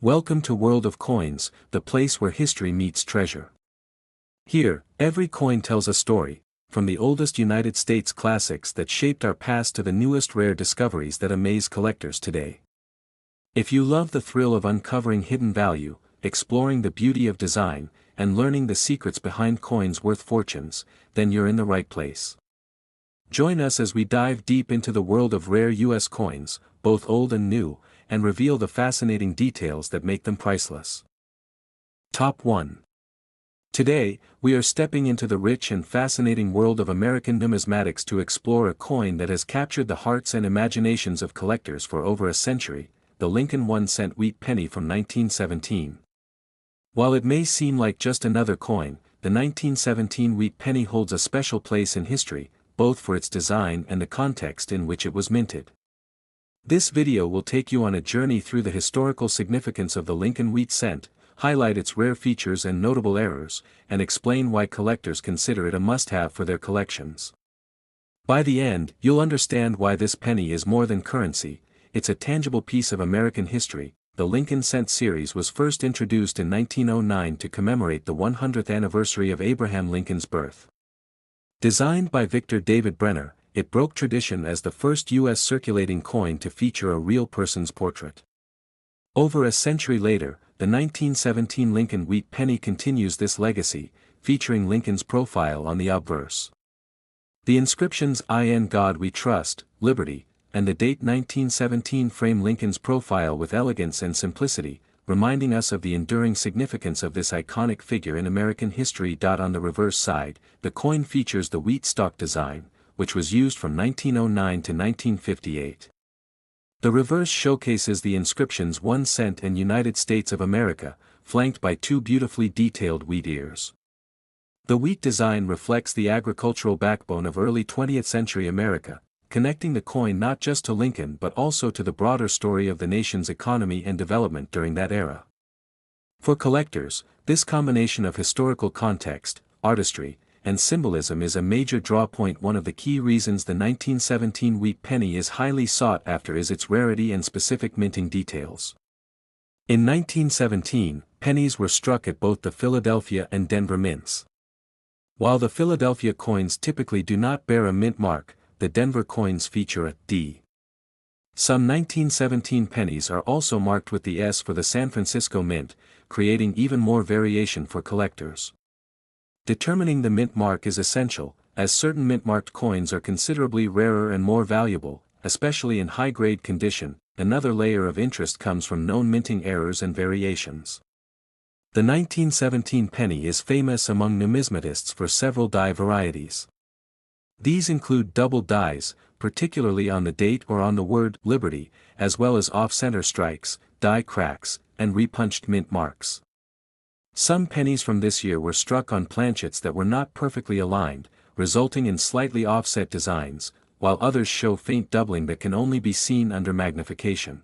Welcome to World of Coins, the place where history meets treasure. Here, every coin tells a story, from the oldest United States classics that shaped our past to the newest rare discoveries that amaze collectors today. If you love the thrill of uncovering hidden value, exploring the beauty of design, and learning the secrets behind coins worth fortunes, then you're in the right place. Join us as we dive deep into the world of rare U.S. coins, both old and new, and reveal the fascinating details that make them priceless. Top 1. Today, we are stepping into the rich and fascinating world of American numismatics to explore a coin that has captured the hearts and imaginations of collectors for over a century, the Lincoln 1-cent wheat penny from 1917. While it may seem like just another coin, the 1917 wheat penny holds a special place in history, both for its design and the context in which it was minted. This video will take you on a journey through the historical significance of the Lincoln wheat cent, highlight its rare features and notable errors, and explain why collectors consider it a must-have for their collections. By the end, you'll understand why this penny is more than currency. It's a tangible piece of American history. The Lincoln cent series was first introduced in 1909 to commemorate the 100th anniversary of Abraham Lincoln's birth. Designed by Victor David Brenner, it broke tradition as the first U.S. circulating coin to feature a real person's portrait. Over a century later, the 1917 Lincoln wheat penny continues this legacy, featuring Lincoln's profile on the obverse. The inscriptions "In God We Trust, Liberty," and the date 1917 frame Lincoln's profile with elegance and simplicity, reminding us of the enduring significance of this iconic figure in American history. On the reverse side, the coin features the wheat stalk design, which was used from 1909 to 1958. The reverse showcases the inscriptions 1 cent and United States of America, flanked by two beautifully detailed wheat ears. The wheat design reflects the agricultural backbone of early 20th century America, connecting the coin not just to Lincoln but also to the broader story of the nation's economy and development during that era. For collectors, this combination of historical context, artistry, and symbolism is a major drawpoint. One of the key reasons the 1917 wheat penny is highly sought after is its rarity and specific minting details. In 1917, pennies were struck at both the Philadelphia and Denver mints. While the Philadelphia coins typically do not bear a mint mark, the Denver coins feature a D. Some 1917 pennies are also marked with the S for the San Francisco Mint, creating even more variation for collectors. Determining the mint mark is essential, as certain mint-marked coins are considerably rarer and more valuable, especially in high-grade condition. Another layer of interest comes from known minting errors and variations. The 1917 penny is famous among numismatists for several die varieties. These include double dies, particularly on the date or on the word "Liberty," as well as off-center strikes, die cracks, and repunched mint marks. Some pennies from this year were struck on planchets that were not perfectly aligned, resulting in slightly offset designs, while others show faint doubling that can only be seen under magnification.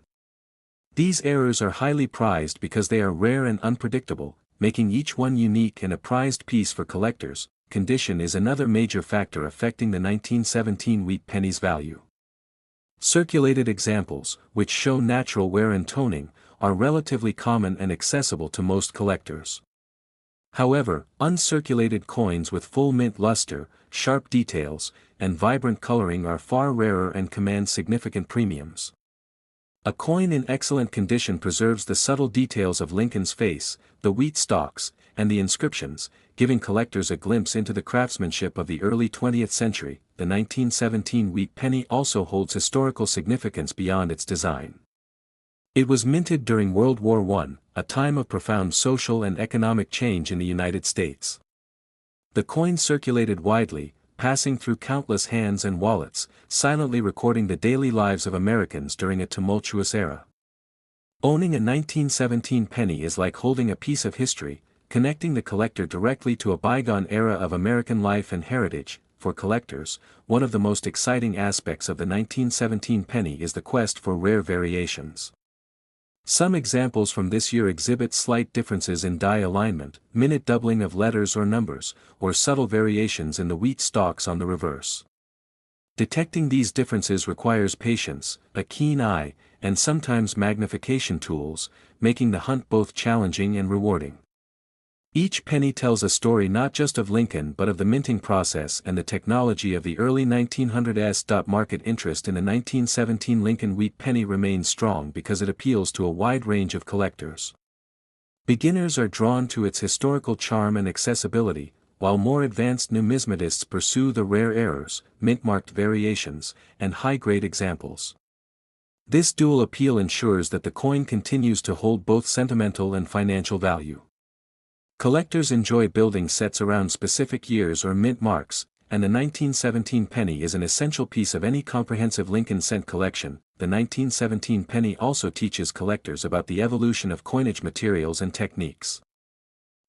These errors are highly prized because they are rare and unpredictable, making each one unique and a prized piece for collectors. Condition is another major factor affecting the 1917 wheat penny's value. Circulated examples, which show natural wear and toning, are relatively common and accessible to most collectors. However, uncirculated coins with full mint luster, sharp details, and vibrant coloring are far rarer and command significant premiums. A coin in excellent condition preserves the subtle details of Lincoln's face, the wheat stalks, and the inscriptions, giving collectors a glimpse into the craftsmanship of the early 20th century. The 1917 wheat penny also holds historical significance beyond its design. It was minted during World War I, a time of profound social and economic change in the United States. The coin circulated widely, passing through countless hands and wallets, silently recording the daily lives of Americans during a tumultuous era. Owning a 1917 penny is like holding a piece of history, connecting the collector directly to a bygone era of American life and heritage. For collectors, one of the most exciting aspects of the 1917 penny is the quest for rare variations. Some examples from this year exhibit slight differences in die alignment, minute doubling of letters or numbers, or subtle variations in the wheat stalks on the reverse. Detecting these differences requires patience, a keen eye, and sometimes magnification tools, making the hunt both challenging and rewarding. Each penny tells a story not just of Lincoln but of the minting process and the technology of the early 1900s. Market interest in the 1917 Lincoln Wheat Penny remains strong because it appeals to a wide range of collectors. Beginners are drawn to its historical charm and accessibility, while more advanced numismatists pursue the rare errors, mint-marked variations, and high-grade examples. This dual appeal ensures that the coin continues to hold both sentimental and financial value. Collectors enjoy building sets around specific years or mint marks, and the 1917 penny is an essential piece of any comprehensive Lincoln cent collection. The 1917 penny also teaches collectors about the evolution of coinage materials and techniques.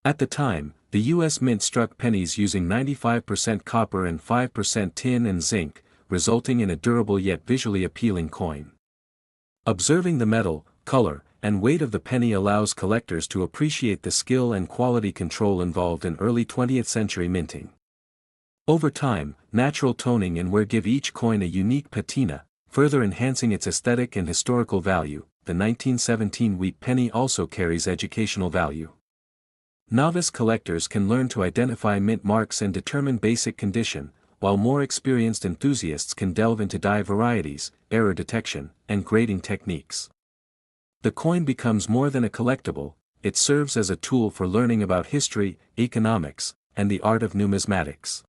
At the time, the U.S. Mint struck pennies using 95% copper and 5% tin and zinc, resulting in a durable yet visually appealing coin. Observing the metal, color, and weight of the penny allows collectors to appreciate the skill and quality control involved in early 20th century minting. Over time, natural toning and wear give each coin a unique patina, further enhancing its aesthetic and historical value. The 1917 Wheat Penny also carries educational value. Novice collectors can learn to identify mint marks and determine basic condition, while more experienced enthusiasts can delve into die varieties, error detection, and grading techniques. The coin becomes more than a collectible, it serves as a tool for learning about history, economics, and the art of numismatics.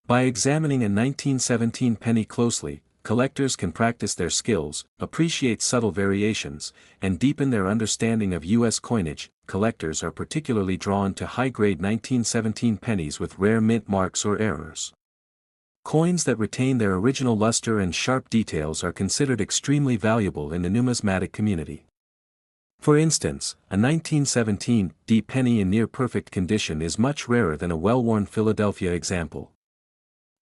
By examining a 1917 penny closely, collectors can practice their skills, appreciate subtle variations, and deepen their understanding of U.S. coinage. Collectors are particularly drawn to high-grade 1917 pennies with rare mint marks or errors. Coins that retain their original luster and sharp details are considered extremely valuable in the numismatic community. For instance, a 1917 D penny in near-perfect condition is much rarer than a well-worn Philadelphia example.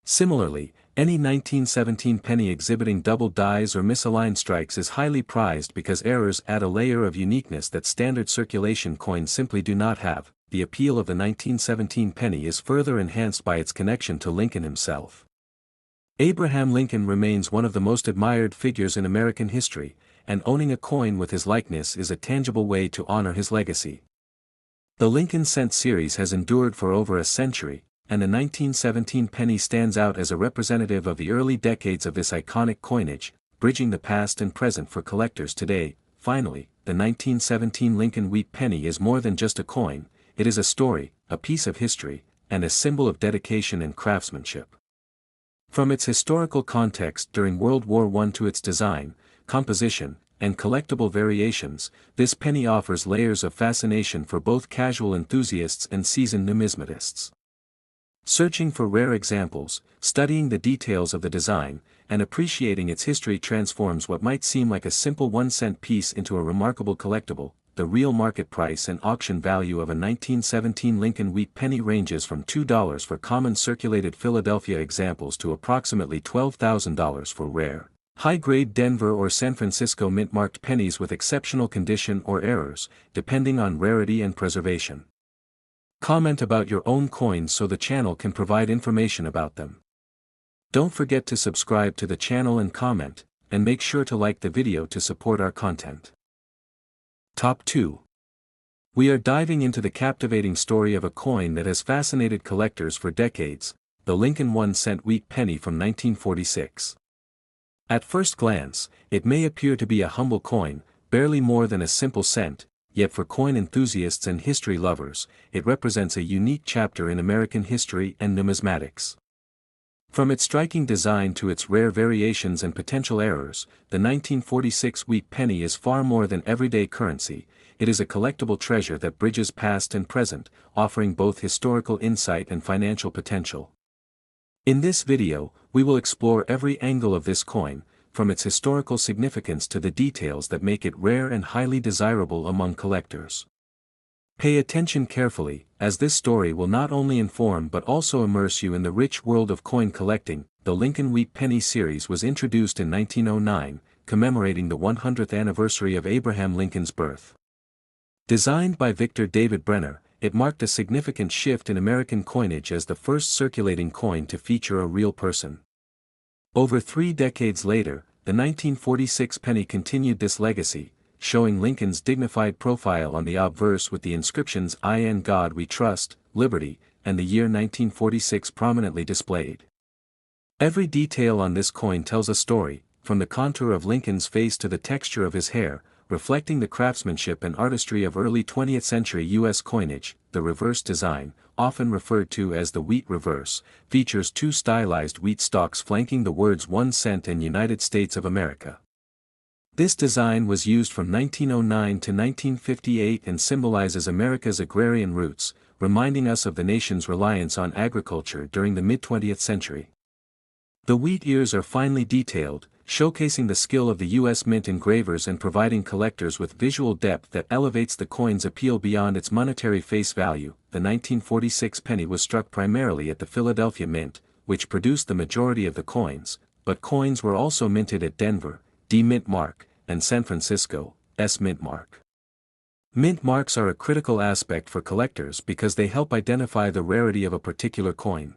Similarly, any 1917 penny exhibiting double dies or misaligned strikes is highly prized because errors add a layer of uniqueness that standard circulation coins simply do not have. The appeal of the 1917 penny is further enhanced by its connection to Lincoln himself. Abraham Lincoln remains one of the most admired figures in American history, and owning a coin with his likeness is a tangible way to honor his legacy. The Lincoln Cent series has endured for over a century, and the 1917 penny stands out as a representative of the early decades of this iconic coinage, bridging the past and present for collectors today. Finally, the 1917 Lincoln Wheat Penny is more than just a coin, it is a story, a piece of history, and a symbol of dedication and craftsmanship. From its historical context during World War I to its design, composition, and collectible variations, this penny offers layers of fascination for both casual enthusiasts and seasoned numismatists. Searching for rare examples, studying the details of the design, and appreciating its history transforms what might seem like a simple 1-cent piece into a remarkable collectible. The real market price and auction value of a 1917 Lincoln Wheat Penny ranges from $2 for common circulated Philadelphia examples to approximately $12,000 for rare, high-grade Denver or San Francisco mint-marked pennies with exceptional condition or errors, depending on rarity and preservation. Comment about your own coins so the channel can provide information about them. Don't forget to subscribe to the channel and comment, and make sure to like the video to support our content. Top 2. We are diving into the captivating story of a coin that has fascinated collectors for decades, the Lincoln 1-cent Wheat Penny from 1946. At first glance, it may appear to be a humble coin, barely more than a simple cent, yet for coin enthusiasts and history lovers, it represents a unique chapter in American history and numismatics. From its striking design to its rare variations and potential errors, the 1946 Wheat Penny is far more than everyday currency. It is a collectible treasure that bridges past and present, offering both historical insight and financial potential. In this video, we will explore every angle of this coin, from its historical significance to the details that make it rare and highly desirable among collectors. Pay attention carefully, as this story will not only inform but also immerse you in the rich world of coin collecting. The Lincoln Wheat Penny series was introduced in 1909, commemorating the 100th anniversary of Abraham Lincoln's birth. Designed by Victor David Brenner, it marked a significant shift in American coinage as the first circulating coin to feature a real person. Over 3 decades later, the 1946 penny continued this legacy, showing Lincoln's dignified profile on the obverse with the inscriptions "In God We Trust," "Liberty," and the year 1946 prominently displayed. Every detail on this coin tells a story, from the contour of Lincoln's face to the texture of his hair, reflecting the craftsmanship and artistry of early 20th century U.S. coinage. The reverse design, often referred to as the wheat reverse, features two stylized wheat stalks flanking the words 1 cent and United States of America. This design was used from 1909 to 1958 and symbolizes America's agrarian roots, reminding us of the nation's reliance on agriculture during the mid-20th century. The wheat ears are finely detailed, showcasing the skill of the U.S. Mint engravers and providing collectors with visual depth that elevates the coin's appeal beyond its monetary face value. The 1946 penny was struck primarily at the Philadelphia Mint, which produced the majority of the coins, but coins were also minted at Denver, D Mint Mark, and San Francisco, S Mint Mark. Mint marks are a critical aspect for collectors because they help identify the rarity of a particular coin.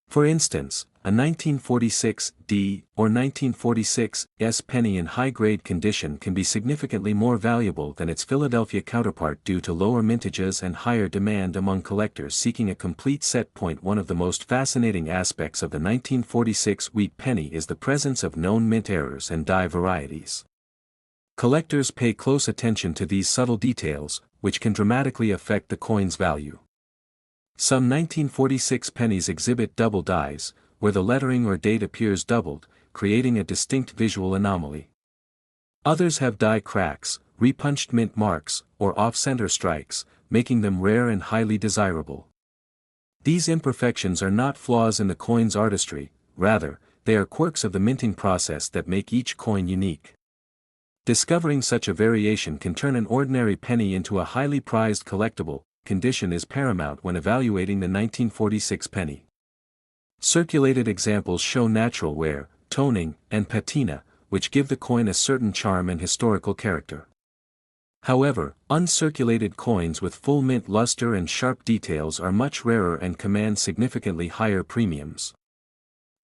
For instance, a 1946 D or 1946 S penny in high-grade condition can be significantly more valuable than its Philadelphia counterpart due to lower mintages and higher demand among collectors seeking a complete set. One of the most fascinating aspects of the 1946 wheat penny is the presence of known mint errors and die varieties. Collectors pay close attention to these subtle details, which can dramatically affect the coin's value. Some 1946 pennies exhibit double dies, where the lettering or date appears doubled, creating a distinct visual anomaly. Others have die cracks, repunched mint marks, or off-center strikes, making them rare and highly desirable. These imperfections are not flaws in the coin's artistry, rather, they are quirks of the minting process that make each coin unique. Discovering such a variation can turn an ordinary penny into a highly prized collectible. Condition is paramount when evaluating the 1946 penny. Circulated examples show natural wear, toning, and patina, which give the coin a certain charm and historical character. However, uncirculated coins with full mint luster and sharp details are much rarer and command significantly higher premiums.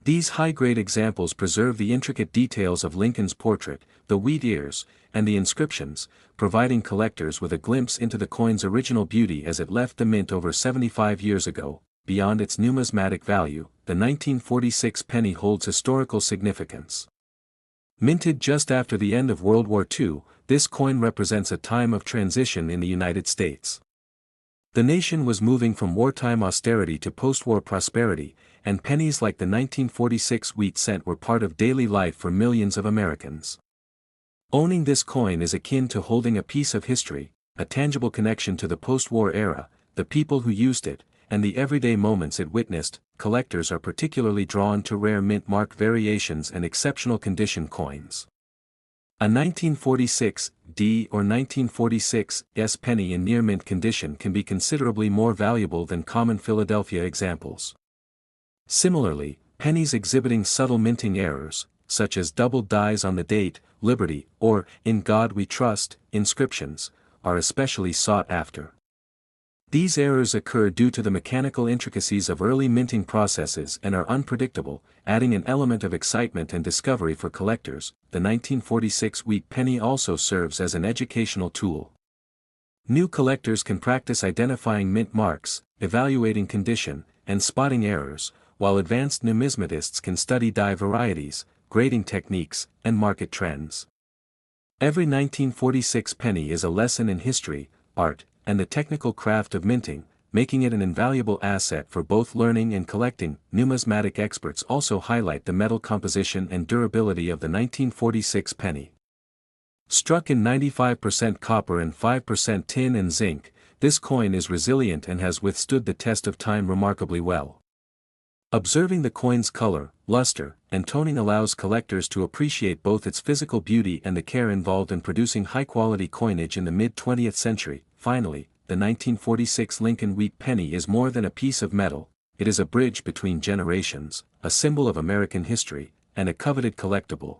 These high-grade examples preserve the intricate details of Lincoln's portrait, the wheat ears, and the inscriptions, providing collectors with a glimpse into the coin's original beauty as it left the mint over 75 years ago. Beyond its numismatic value, the 1946 penny holds historical significance. Minted just after the end of World War II, this coin represents a time of transition in the United States. The nation was moving from wartime austerity to post-war prosperity, and pennies like the 1946 wheat cent were part of daily life for millions of Americans. Owning this coin is akin to holding a piece of history, a tangible connection to the post-war era, the people who used it, and the everyday moments it witnessed. Collectors are particularly drawn to rare mint mark variations and exceptional condition coins. A 1946 D or 1946 S penny in near mint condition can be considerably more valuable than common Philadelphia examples. Similarly, pennies exhibiting subtle minting errors, such as doubled dies on the date, Liberty, or In God We Trust inscriptions, are especially sought after. These errors occur due to the mechanical intricacies of early minting processes and are unpredictable, adding an element of excitement and discovery for collectors. The 1946 wheat penny also serves as an educational tool. New collectors can practice identifying mint marks, evaluating condition, and spotting errors, while advanced numismatists can study die varieties, grading techniques, and market trends. Every 1946 penny is a lesson in history, art, and the technical craft of minting, making it an invaluable asset for both learning and collecting. Numismatic experts also highlight the metal composition and durability of the 1946 penny. Struck in 95% copper and 5% tin and zinc, this coin is resilient and has withstood the test of time remarkably well. Observing the coin's color, luster, and toning allows collectors to appreciate both its physical beauty and the care involved in producing high-quality coinage in the mid-20th century. Finally, the 1946 Lincoln wheat penny is more than a piece of metal, it is a bridge between generations, a symbol of American history, and a coveted collectible.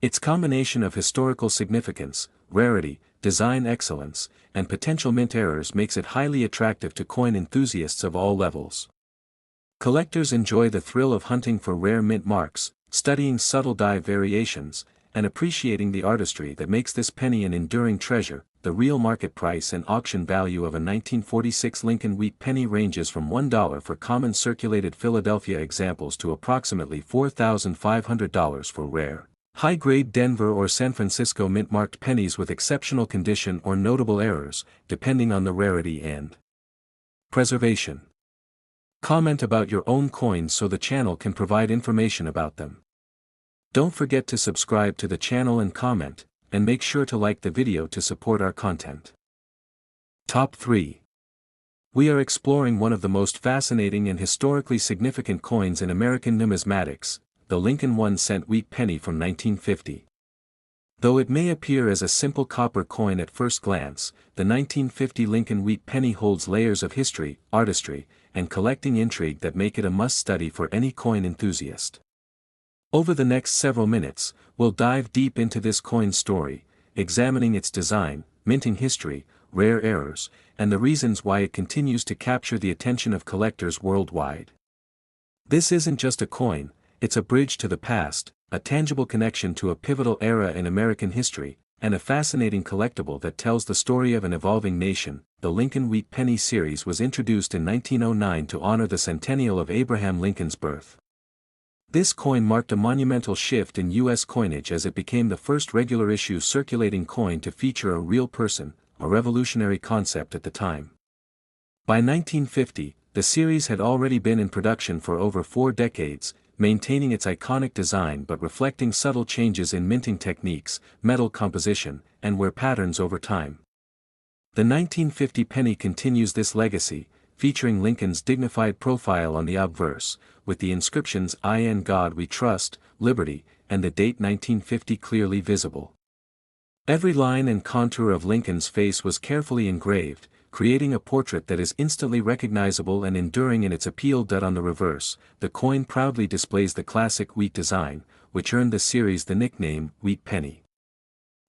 Its combination of historical significance, rarity, design excellence, and potential mint errors makes it highly attractive to coin enthusiasts of all levels. Collectors enjoy the thrill of hunting for rare mint marks, studying subtle die variations, and appreciating the artistry that makes this penny an enduring treasure. The real market price and auction value of a 1946 Lincoln Wheat Penny ranges from $1 for common circulated Philadelphia examples to approximately $4,500 for rare, high-grade Denver or San Francisco mint-marked pennies with exceptional condition or notable errors, depending on the rarity and preservation. Comment about your own coins so the channel can provide information about them. Don't forget to subscribe to the channel and comment, and make sure to like the video to support our content. Top 3. We are exploring one of the most fascinating and historically significant coins in American numismatics, the Lincoln 1-cent wheat penny from 1950. Though it may appear as a simple copper coin at first glance, the 1950 Lincoln Wheat Penny holds layers of history, artistry, and collecting intrigue that make it a must-study for any coin enthusiast. Over the next several minutes, we'll dive deep into this coin's story, examining its design, minting history, rare errors, and the reasons why it continues to capture the attention of collectors worldwide. This isn't just a coin, it's a bridge to the past, a tangible connection to a pivotal era in American history, and a fascinating collectible that tells the story of an evolving nation. The Lincoln Wheat Penny series was introduced in 1909 to honor the centennial of Abraham Lincoln's birth. This coin marked a monumental shift in U.S. coinage as it became the first regular-issue circulating coin to feature a real person, a revolutionary concept at the time. By 1950, the series had already been in production for over 4 decades, maintaining its iconic design but reflecting subtle changes in minting techniques, metal composition, and wear patterns over time. The 1950 penny continues this legacy, featuring Lincoln's dignified profile on the obverse, with the inscriptions "In God We Trust," "Liberty," and the date 1950 clearly visible. Every line and contour of Lincoln's face was carefully engraved, creating a portrait that is instantly recognizable and enduring in its appeal. On the reverse, the coin proudly displays the classic wheat design, which earned the series the nickname Wheat Penny.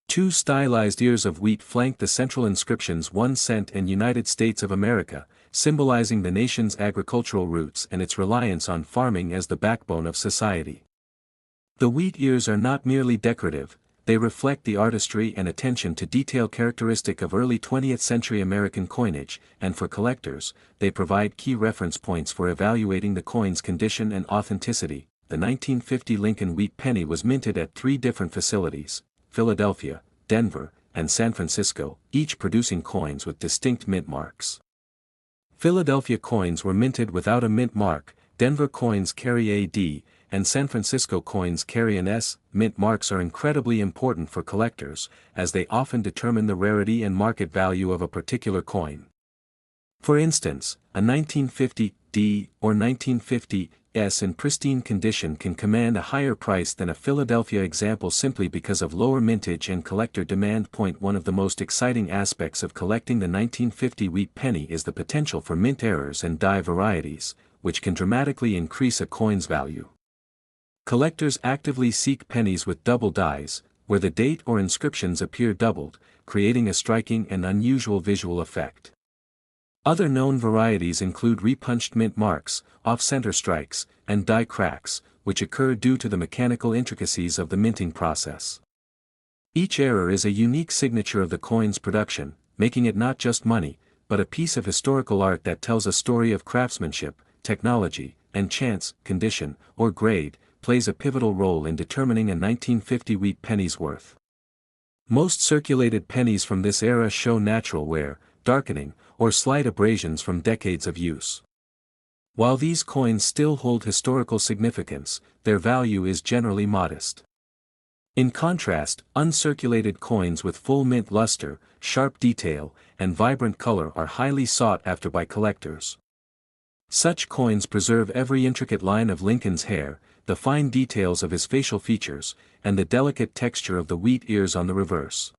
2 stylized ears of wheat flank the central inscriptions 1 cent and United States of America, symbolizing the nation's agricultural roots and its reliance on farming as the backbone of society. The wheat ears are not merely decorative, they reflect the artistry and attention to detail characteristic of early 20th century American coinage, and for collectors, they provide key reference points for evaluating the coin's condition and authenticity. The 1950 Lincoln Wheat Penny was minted at 3 different facilities: Philadelphia, Denver, and San Francisco, each producing coins with distinct mint marks. Philadelphia coins were minted without a mint mark, Denver coins carry a D, and San Francisco coins carry an S. Mint marks are incredibly important for collectors, as they often determine the rarity and market value of a particular coin. For instance, a 1950 D or 1950 S in pristine condition can command a higher price than a Philadelphia example simply because of lower mintage and collector demand. One of the most exciting aspects of collecting the 1950 wheat penny is the potential for mint errors and die varieties, which can dramatically increase a coin's value. Collectors actively seek pennies with double dies, where the date or inscriptions appear doubled, creating a striking and unusual visual effect. Other known varieties include repunched mint marks, off-center strikes, and die cracks, which occur due to the mechanical intricacies of the minting process. Each error is a unique signature of the coin's production, making it not just money, but a piece of historical art that tells a story of craftsmanship, technology, and chance. Condition, or grade, plays a pivotal role in determining a 1950 wheat penny's worth. Most circulated pennies from this era show natural wear, darkening, or slight abrasions from decades of use. While these coins still hold historical significance, their value is generally modest. In contrast, uncirculated coins with full mint luster, sharp detail, and vibrant color are highly sought after by collectors. Such coins preserve every intricate line of Lincoln's hair, the fine details of his facial features, and the delicate texture of the wheat ears on the reverse.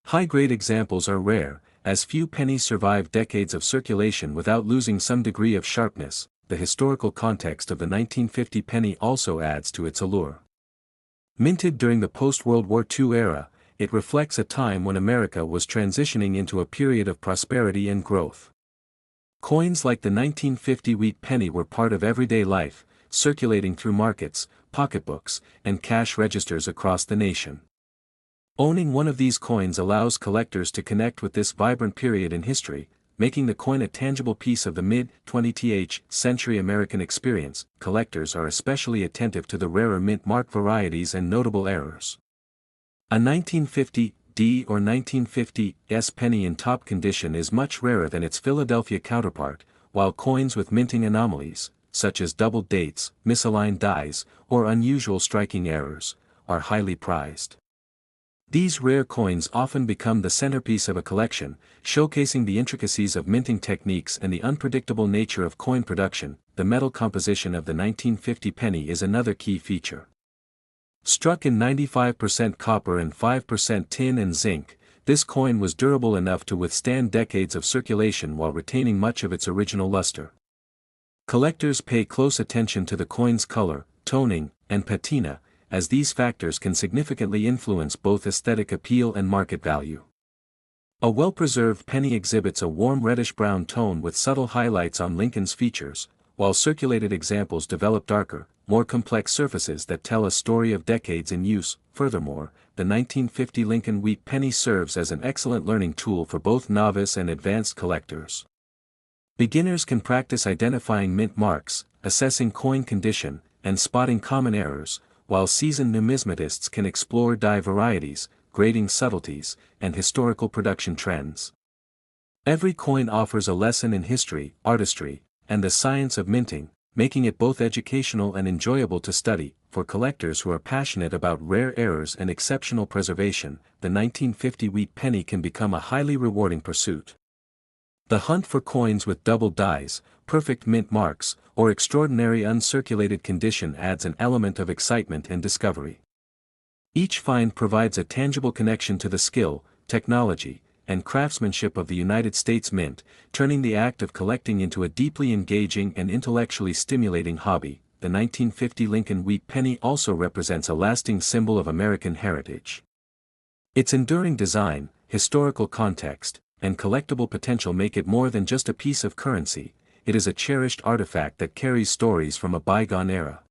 High-grade examples are rare, as few pennies survive decades of circulation without losing some degree of sharpness. The historical context of the 1950 penny also adds to its allure. Minted during the post-World War II era, it reflects a time when America was transitioning into a period of prosperity and growth. Coins like the 1950 wheat penny were part of everyday life, circulating through markets, pocketbooks, and cash registers across the nation. Owning one of these coins allows collectors to connect with this vibrant period in history, making the coin a tangible piece of the mid-20th century American experience. Collectors are especially attentive to the rarer mint mark varieties and notable errors. A 1950 or 1950s penny in top condition is much rarer than its Philadelphia counterpart, while coins with minting anomalies, such as doubled dates, misaligned dies, or unusual striking errors, are highly prized. These rare coins often become the centerpiece of a collection, showcasing the intricacies of minting techniques and the unpredictable nature of coin production. The metal composition of the 1950 penny is another key feature. Struck in 95% copper and 5% tin and zinc, this coin was durable enough to withstand decades of circulation while retaining much of its original luster. Collectors pay close attention to the coin's color, toning, and patina, as these factors can significantly influence both aesthetic appeal and market value. A well-preserved penny exhibits a warm reddish-brown tone with subtle highlights on Lincoln's features, while circulated examples develop darker, more complex surfaces that tell a story of decades in use. Furthermore, the 1950 Lincoln Wheat Penny serves as an excellent learning tool for both novice and advanced collectors. Beginners can practice identifying mint marks, assessing coin condition, and spotting common errors, while seasoned numismatists can explore die varieties, grading subtleties, and historical production trends. Every coin offers a lesson in history, artistry, and the science of minting, making it both educational and enjoyable to study. For collectors who are passionate about rare errors and exceptional preservation, the 1950 Wheat Penny can become a highly rewarding pursuit. The hunt for coins with doubled dies, perfect mint marks, or extraordinary uncirculated condition adds an element of excitement and discovery. Each find provides a tangible connection to the skill, technology, and craftsmanship of the United States Mint, turning the act of collecting into a deeply engaging and intellectually stimulating hobby. The 1950 Lincoln Wheat Penny also represents a lasting symbol of American heritage. Its enduring design, historical context, and collectible potential make it more than just a piece of currency. It is a cherished artifact that carries stories from a bygone era.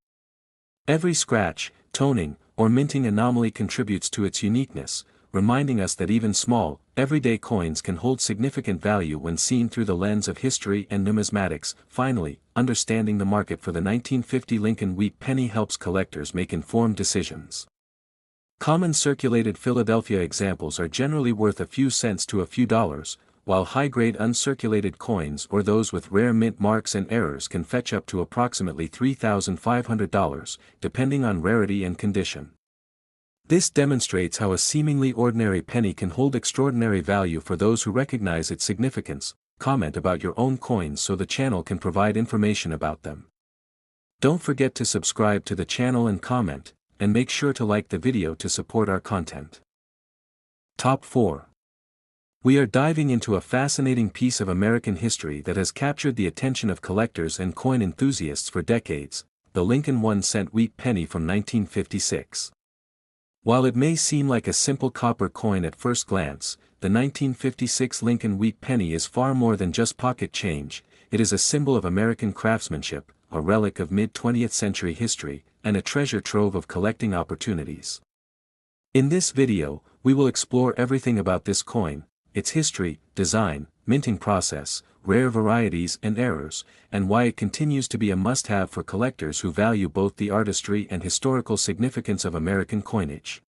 Every scratch, toning, or minting anomaly contributes to its uniqueness, reminding us that even small, everyday coins can hold significant value when seen through the lens of history and numismatics. Finally, understanding the market for the 1950 Lincoln Wheat Penny helps collectors make informed decisions. Common circulated Philadelphia examples are generally worth a few cents to a few dollars, while high-grade uncirculated coins or those with rare mint marks and errors can fetch up to approximately $3,500, depending on rarity and condition. This demonstrates how a seemingly ordinary penny can hold extraordinary value for those who recognize its significance. Comment about your own coins so the channel can provide information about them. Don't forget to subscribe to the channel and comment, and make sure to like the video to support our content. Top 4. We are diving into a fascinating piece of American history that has captured the attention of collectors and coin enthusiasts for decades, the Lincoln 1-cent wheat penny from 1956. While it may seem like a simple copper coin at first glance, the 1956 Lincoln Wheat Penny is far more than just pocket change. It is a symbol of American craftsmanship, a relic of mid-20th century history, and a treasure trove of collecting opportunities. In this video, we will explore everything about this coin, its history, design, minting process, rare varieties and errors, and why it continues to be a must-have for collectors who value both the artistry and historical significance of American coinage.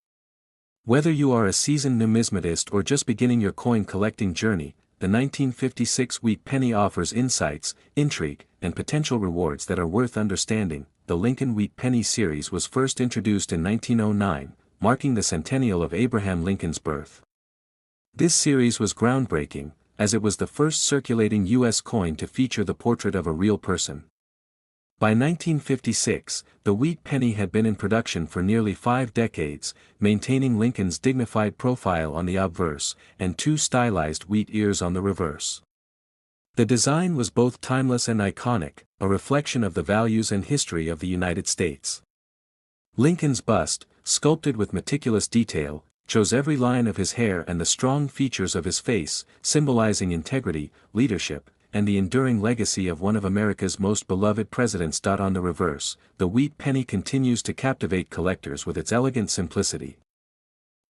Whether you are a seasoned numismatist or just beginning your coin collecting journey, the 1956 Wheat Penny offers insights, intrigue, and potential rewards that are worth understanding. The Lincoln Wheat Penny series was first introduced in 1909, marking the centennial of Abraham Lincoln's birth. This series was groundbreaking, as it was the first circulating U.S. coin to feature the portrait of a real person. By 1956, the wheat penny had been in production for nearly 5 decades, maintaining Lincoln's dignified profile on the obverse, and 2 stylized wheat ears on the reverse. The design was both timeless and iconic, a reflection of the values and history of the United States. Lincoln's bust, sculpted with meticulous detail, shows every line of his hair and the strong features of his face, symbolizing integrity, leadership, and the enduring legacy of one of America's most beloved presidents. On the reverse, the wheat penny continues to captivate collectors with its elegant simplicity.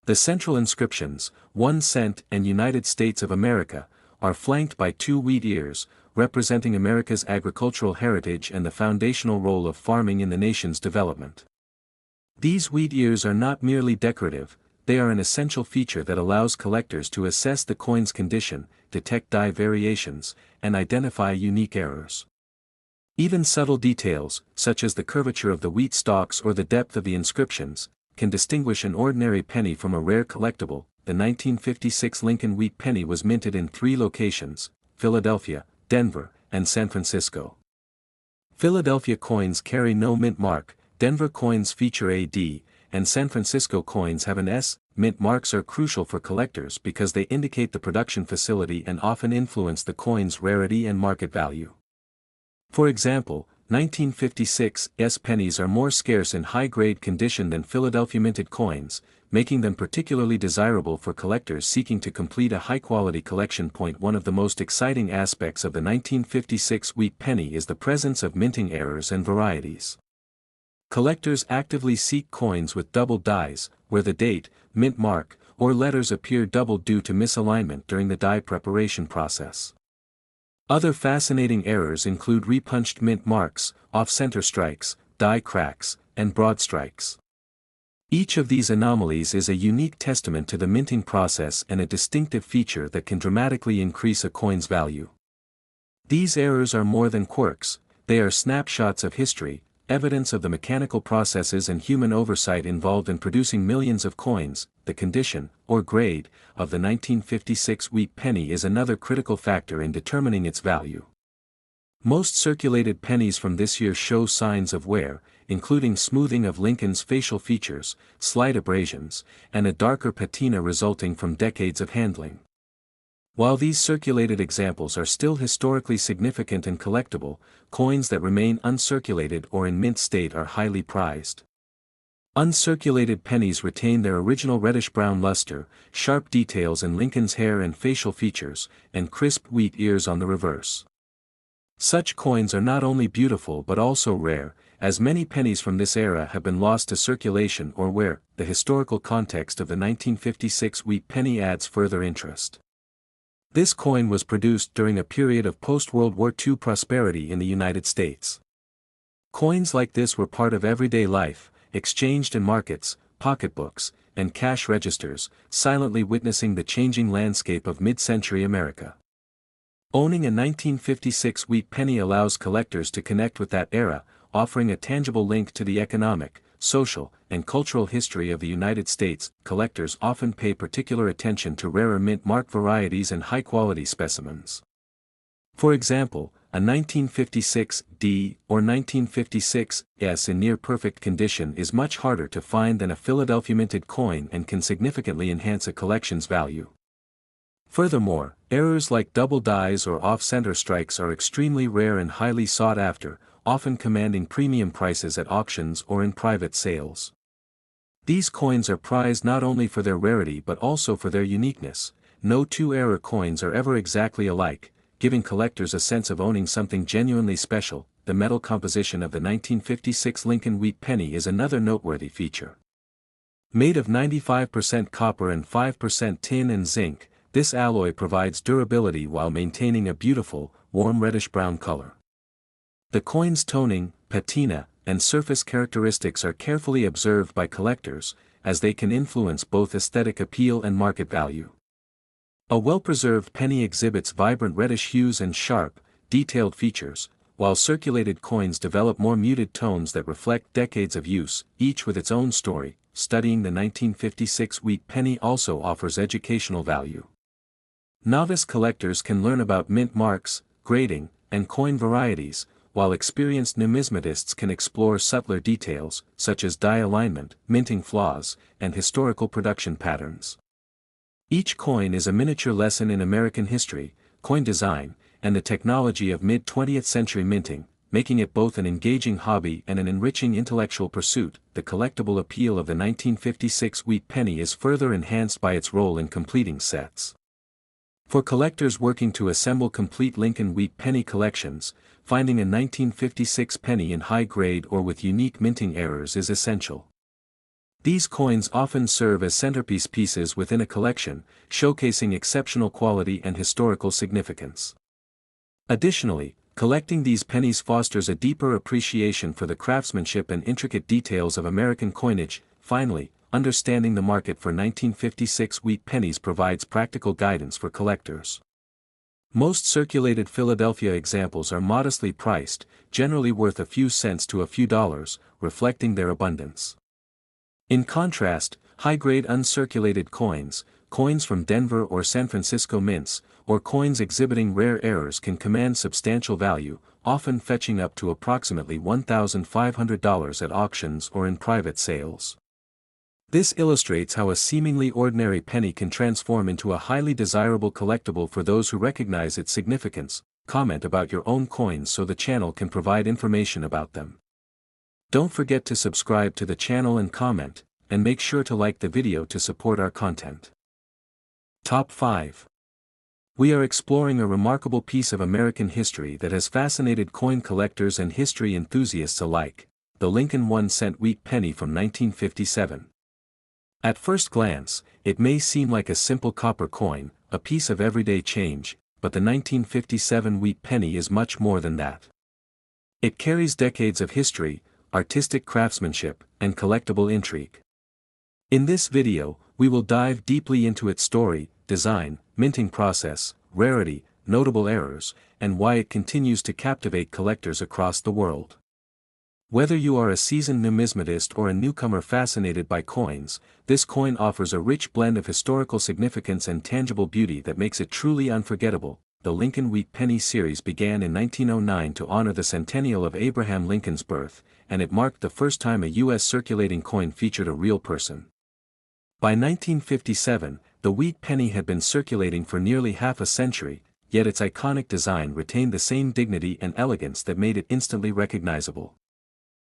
The central inscriptions, 1 cent and United States of America, are flanked by 2 wheat ears, representing America's agricultural heritage and the foundational role of farming in the nation's development. These wheat ears are not merely decorative, they are an essential feature that allows collectors to assess the coin's condition, detect die variations, and identify unique errors. Even subtle details, such as the curvature of the wheat stalks or the depth of the inscriptions, can distinguish an ordinary penny from a rare collectible. The 1956 Lincoln Wheat Penny was minted in 3 locations: Philadelphia, Denver, and San Francisco. Philadelphia coins carry no mint mark, Denver coins feature a D, and San Francisco coins have an S. Mint marks are crucial for collectors because they indicate the production facility and often influence the coin's rarity and market value. For example, 1956 S pennies are more scarce in high-grade condition than Philadelphia minted coins, making them particularly desirable for collectors seeking to complete a high-quality collection. One of the most exciting aspects of the 1956 wheat penny is the presence of minting errors and varieties. Collectors actively seek coins with doubled dies, where the date, mint mark, or letters appear doubled due to misalignment during the die preparation process. Other fascinating errors include repunched mint marks, off-center strikes, die cracks, and broad strikes. Each of these anomalies is a unique testament to the minting process and a distinctive feature that can dramatically increase a coin's value. These errors are more than quirks, they are snapshots of history, evidence of the mechanical processes and human oversight involved in producing millions of coins. The condition, or grade, of the 1956 wheat penny is another critical factor in determining its value. Most circulated pennies from this year show signs of wear, including smoothing of Lincoln's facial features, slight abrasions, and a darker patina resulting from decades of handling. While these circulated examples are still historically significant and collectible, coins that remain uncirculated or in mint state are highly prized. Uncirculated pennies retain their original reddish-brown luster, sharp details in Lincoln's hair and facial features, and crisp wheat ears on the reverse. Such coins are not only beautiful but also rare, as many pennies from this era have been lost to circulation or wear. The historical context of the 1956 wheat penny adds further interest. This coin was produced during a period of post-World War II prosperity in the United States. Coins like this were part of everyday life, exchanged in markets, pocketbooks, and cash registers, silently witnessing the changing landscape of mid-century America. Owning a 1956 wheat penny allows collectors to connect with that era, offering a tangible link to the economic, social, and cultural history of the United States. Collectors often pay particular attention to rarer mint mark varieties and high-quality specimens. For example, a 1956 D or 1956 S in near-perfect condition is much harder to find than a Philadelphia minted coin and can significantly enhance a collection's value. Furthermore, errors like double dies or off-center strikes are extremely rare and highly sought after, often commanding premium prices at auctions or in private sales. These coins are prized not only for their rarity but also for their uniqueness. No two error coins are ever exactly alike, giving collectors a sense of owning something genuinely special. The metal composition of the 1956 Lincoln Wheat Penny is another noteworthy feature. Made of 95% copper and 5% tin and zinc, this alloy provides durability while maintaining a beautiful, warm reddish-brown color. The coin's toning, patina, and surface characteristics are carefully observed by collectors, as they can influence both aesthetic appeal and market value. A well-preserved penny exhibits vibrant reddish hues and sharp, detailed features, while circulated coins develop more muted tones that reflect decades of use, each with its own story. Studying the 1956 wheat penny also offers educational value. Novice collectors can learn about mint marks, grading, and coin varieties, while experienced numismatists can explore subtler details, such as die alignment, minting flaws, and historical production patterns. Each coin is a miniature lesson in American history, coin design, and the technology of mid-20th century minting, making it both an engaging hobby and an enriching intellectual pursuit. The collectible appeal of the 1956 wheat penny is further enhanced by its role in completing sets. For collectors working to assemble complete Lincoln Wheat Penny collections, finding a 1956 penny in high grade or with unique minting errors is essential. These coins often serve as centerpiece pieces within a collection, showcasing exceptional quality and historical significance. Additionally, collecting these pennies fosters a deeper appreciation for the craftsmanship and intricate details of American coinage. Finally, understanding the market for 1956 wheat pennies provides practical guidance for collectors. Most circulated Philadelphia examples are modestly priced, generally worth a few cents to a few dollars, reflecting their abundance. In contrast, high-grade uncirculated coins, coins from Denver or San Francisco mints, or coins exhibiting rare errors can command substantial value, often fetching up to approximately $1,500 at auctions or in private sales. This illustrates how a seemingly ordinary penny can transform into a highly desirable collectible for those who recognize its significance. Comment about your own coins so the channel can provide information about them. Don't forget to subscribe to the channel and comment, and make sure to like the video to support our content. Top 5. We are exploring a remarkable piece of American history that has fascinated coin collectors and history enthusiasts alike, the Lincoln 1-cent wheat penny from 1957. At first glance, it may seem like a simple copper coin, a piece of everyday change, but the 1957 wheat penny is much more than that. It carries decades of history, artistic craftsmanship, and collectible intrigue. In this video, we will dive deeply into its story, design, minting process, rarity, notable errors, and why it continues to captivate collectors across the world. Whether you are a seasoned numismatist or a newcomer fascinated by coins, this coin offers a rich blend of historical significance and tangible beauty that makes it truly unforgettable. The Lincoln Wheat Penny series began in 1909 to honor the centennial of Abraham Lincoln's birth, and it marked the first time a U.S. circulating coin featured a real person. By 1957, the wheat penny had been circulating for nearly half a century, yet its iconic design retained the same dignity and elegance that made it instantly recognizable.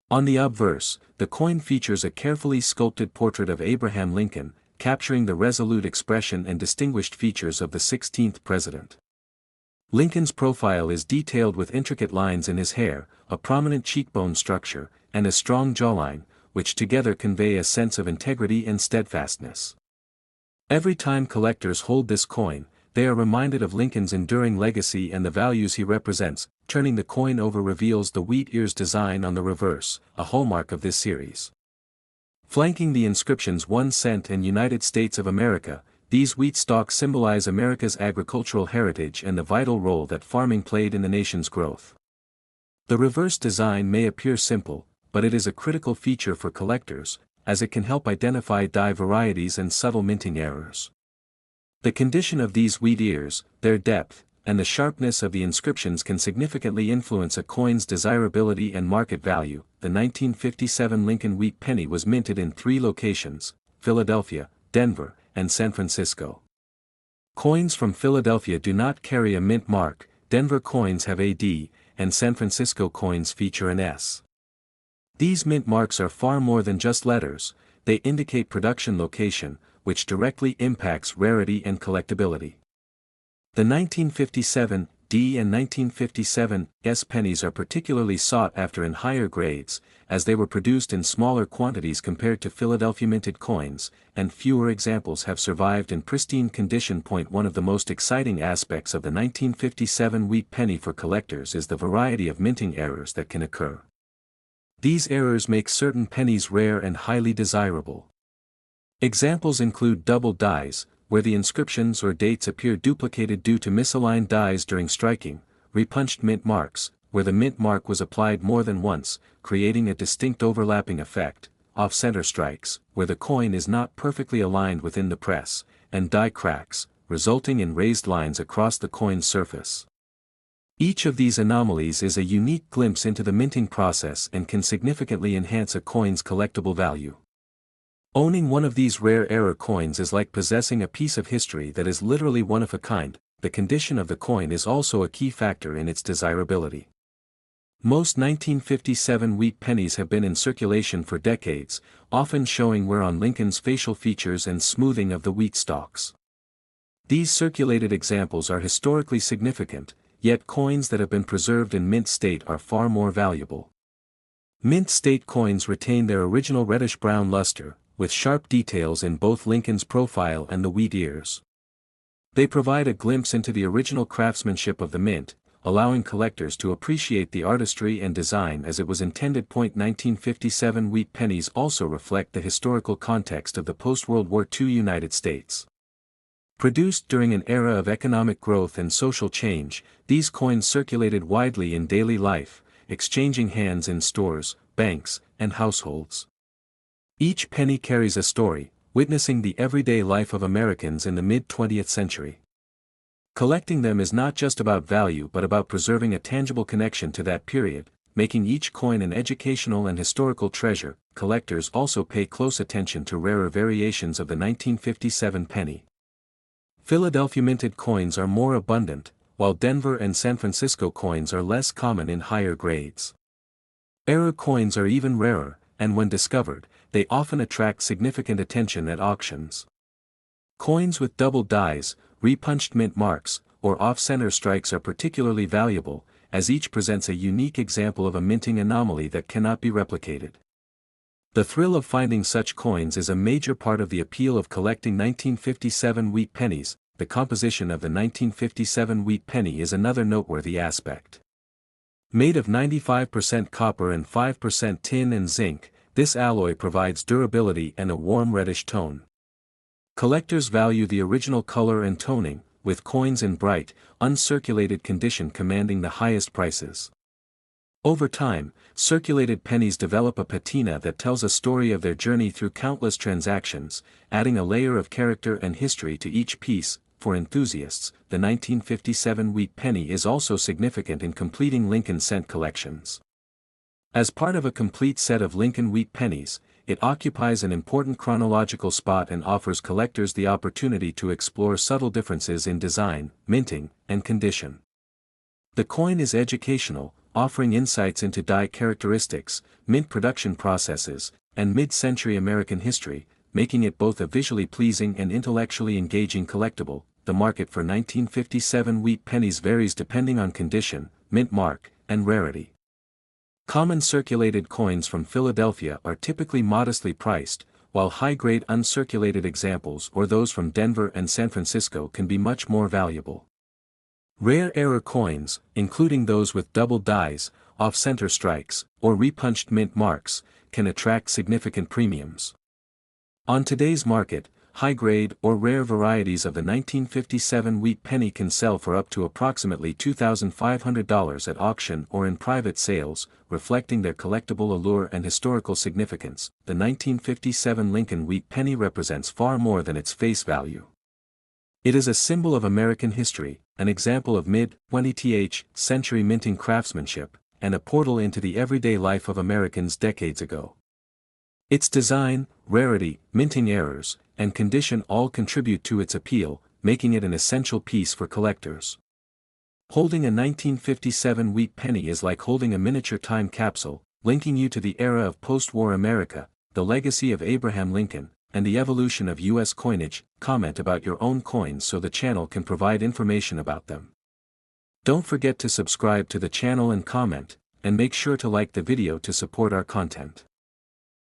On the obverse, the coin features a carefully sculpted portrait of Abraham Lincoln, capturing the resolute expression and distinguished features of the 16th president. Lincoln's profile is detailed with intricate lines in his hair, a prominent cheekbone structure, and a strong jawline, which together convey a sense of integrity and steadfastness. Every time collectors hold this coin, they are reminded of Lincoln's enduring legacy and the values he represents. Turning the coin over reveals the wheat ears design on the reverse, a hallmark of this series. Flanking the inscriptions 1 cent and United States of America, these wheat stalks symbolize America's agricultural heritage and the vital role that farming played in the nation's growth. The reverse design may appear simple, but it is a critical feature for collectors, as it can help identify die varieties and subtle minting errors. The condition of these wheat ears, their depth, and the sharpness of the inscriptions can significantly influence a coin's desirability and market value. The 1957 Lincoln Wheat Penny was minted in 3 locations: Philadelphia, Denver, and San Francisco. Coins from Philadelphia do not carry a mint mark, Denver coins have a D, and San Francisco coins feature an S. These mint marks are far more than just letters, they indicate production location, which directly impacts rarity and collectability. The 1957 D and 1957 S pennies are particularly sought after in higher grades, as they were produced in smaller quantities compared to Philadelphia minted coins, and fewer examples have survived in pristine condition. One of the most exciting aspects of the 1957 wheat penny for collectors is the variety of minting errors that can occur. These errors make certain pennies rare and highly desirable. Examples include double dies, where the inscriptions or dates appear duplicated due to misaligned dies during striking; repunched mint marks, where the mint mark was applied more than once, creating a distinct overlapping effect; off-center strikes, where the coin is not perfectly aligned within the press; and die cracks, resulting in raised lines across the coin's surface. Each of these anomalies is a unique glimpse into the minting process and can significantly enhance a coin's collectible value. Owning one of these rare error coins is like possessing a piece of history that is literally one of a kind. The condition of the coin is also a key factor in its desirability. Most 1957 wheat pennies have been in circulation for decades, often showing wear on Lincoln's facial features and smoothing of the wheat stalks. These circulated examples are historically significant, yet coins that have been preserved in mint state are far more valuable. Mint state coins retain their original reddish-brown luster, with sharp details in both Lincoln's profile and the wheat ears. They provide a glimpse into the original craftsmanship of the mint, allowing collectors to appreciate the artistry and design as it was intended. 1957 Wheat pennies also reflect the historical context of the post-World War II United States. Produced during an era of economic growth and social change, these coins circulated widely in daily life, exchanging hands in stores, banks, and households. Each penny carries a story, witnessing the everyday life of Americans in the mid-20th century. Collecting them is not just about value but about preserving a tangible connection to that period, making each coin an educational and historical treasure. Collectors also pay close attention to rarer variations of the 1957 penny. Philadelphia minted coins are more abundant, while Denver and San Francisco coins are less common in higher grades. Error coins are even rarer, and when discovered, they often attract significant attention at auctions. Coins with double dies, repunched mint marks, or off-center strikes are particularly valuable, as each presents a unique example of a minting anomaly that cannot be replicated. The thrill of finding such coins is a major part of the appeal of collecting 1957 wheat pennies. The composition of the 1957 wheat penny is another noteworthy aspect. Made of 95% copper and 5% tin and zinc, this alloy provides durability and a warm reddish tone. Collectors value the original color and toning, with coins in bright, uncirculated condition commanding the highest prices. Over time, circulated pennies develop a patina that tells a story of their journey through countless transactions, adding a layer of character and history to each piece. For enthusiasts, the 1957 wheat penny is also significant in completing Lincoln cent collections. As part of a complete set of Lincoln wheat pennies, it occupies an important chronological spot and offers collectors the opportunity to explore subtle differences in design, minting, and condition. The coin is educational, offering insights into die characteristics, mint production processes, and mid-century American history, making it both a visually pleasing and intellectually engaging collectible. The market for 1957 wheat pennies varies depending on condition, mint mark, and rarity. Common circulated coins from Philadelphia are typically modestly priced, while high-grade uncirculated examples or those from Denver and San Francisco can be much more valuable. Rare error coins, including those with double dies, off-center strikes, or repunched mint marks, can attract significant premiums. On today's market, high-grade or rare varieties of the 1957 wheat penny can sell for up to approximately $2,500 at auction or in private sales, reflecting their collectible allure and historical significance. The 1957 Lincoln wheat penny represents far more than its face value. It is a symbol of American history, an example of mid-20th century minting craftsmanship, and a portal into the everyday life of Americans decades ago. Its design, rarity, minting errors, and condition all contribute to its appeal, making it an essential piece for collectors. Holding a 1957 wheat penny is like holding a miniature time capsule, linking you to the era of post-war America, the legacy of Abraham Lincoln, and the evolution of U.S. coinage. Comment about your own coins so the channel can provide information about them. Don't forget to subscribe to the channel and comment, and make sure to like the video to support our content.